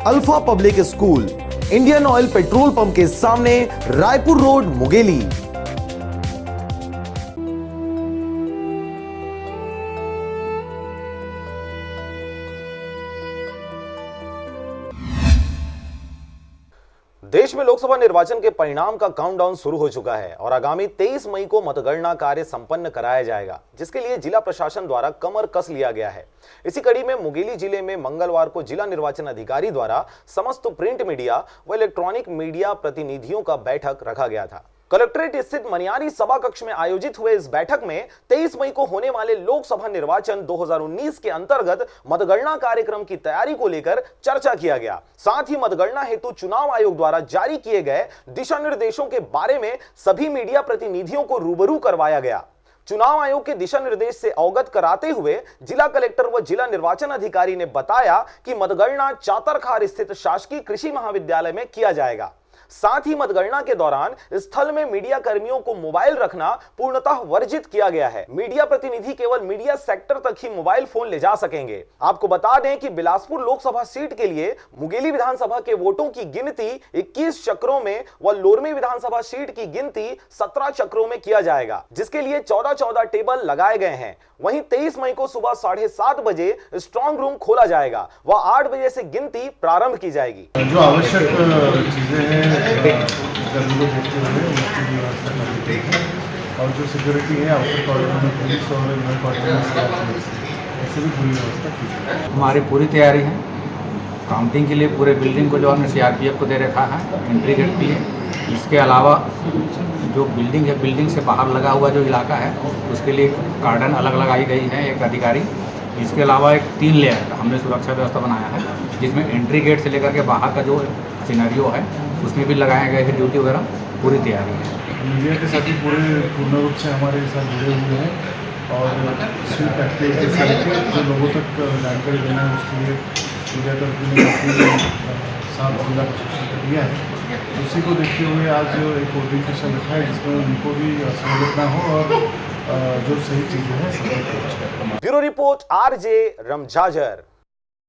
Alpha public school, Indian oil petrol pump के सामने, Raipur road, Mungeli. देश में लोकसभा निर्वाचन के परिणाम का काउंटडाउन शुरू हो चुका है और आगामी 23 मई को मतगणना कार्य संपन्न कराया जाएगा, जिसके लिए जिला प्रशासन द्वारा कमर कस लिया गया है। इसी कड़ी में मुंगेली जिले में मंगलवार को जिला निर्वाचन अधिकारी द्वारा समस्त प्रिंट मीडिया व इलेक्ट्रॉनिक मीडिया प्रतिनिधियों का बैठक रखा गया था। कलेक्ट्रेट स्थित मनियारी सभा कक्ष में आयोजित हुए इस बैठक में 23 मई को होने वाले लोकसभा निर्वाचन 2019 के अंतर्गत मतगणना कार्यक्रम की तैयारी को लेकर चर्चा किया गया। साथ ही मतगणना हेतु चुनाव आयोग द्वारा जारी किए गए दिशा निर्देशों के बारे में सभी मीडिया प्रतिनिधियों को रूबरू करवाया गया। चुनाव आयोग के दिशा निर्देश से अवगत कराते हुए जिला कलेक्टर व जिला निर्वाचन अधिकारी ने बताया कि मतगणना चातरखार स्थित शासकीय कृषि महाविद्यालय में किया जाएगा। साथ ही मतगणना के दौरान स्थल में मीडिया कर्मियों को मोबाइल रखना पूर्णतः वर्जित किया गया है। मीडिया प्रतिनिधि केवल मीडिया सेक्टर तक ही मोबाइल फोन ले जा सकेंगे। आपको बता दें कि बिलासपुर लोकसभा सीट के लिए मुंगेली विधानसभा के वोटों की गिनती 21 चक्रों में व लोरमी विधानसभा सीट की गिनती 17 चक्रों में किया जाएगा, जिसके लिए 14-14 टेबल लगाए गए हैं। वहीं 23 मई को सुबह 7:30 बजे स्ट्रांग रूम खोला जाएगा व 8 बजे से गिनती प्रारंभ की जाएगी। जो आवश्यक चीजें हैं गर्मी को देखते हुए उनकी व्यवस्था करनी है और जो सिक्योरिटी है आउटर कॉरिडोर में पुलिस और इनर कॉरिडोर में ऐसे भी पूरी व्यवस्था की है। हमारी पूरी तैयारी है काउंटिंग के लिए। पूरे बिल्डिंग को जो हमने CRPF को दे रखा है एंट्री गेट के लिए। इसके अलावा जो बिल्डिंग है, बिल्डिंग से बाहर लगा हुआ जो इलाका है उसके लिए कार्डन अलग लगाई गई है एक अधिकारी। इसके अलावा एक 3 लेयर का हमने सुरक्षा व्यवस्था बनाया है, जिसमें एंट्री गेट से लेकर के बाहर का जो सिनेरियो है उसमें भी लगाए गए हैं ड्यूटी वगैरह। पूरी तैयारी है। मीडिया के साथ ही पूर्ण रूप से हमारे साथ जुड़े हुए हैं और स्वीप एक्टिविटी से लेकर जो लोगों तक जानकारी देना है उसके लिए मीडिया कर्मी ने काफ़ी साथ जिला प्रशासन दिया है। उसी को देखते हुए आज एक वोटिंग सेशन रखा है जिसमें उनको भी सहूलियत ना हो और जो सही चीज़ें हैं। Bureau report RJ रमजाजर।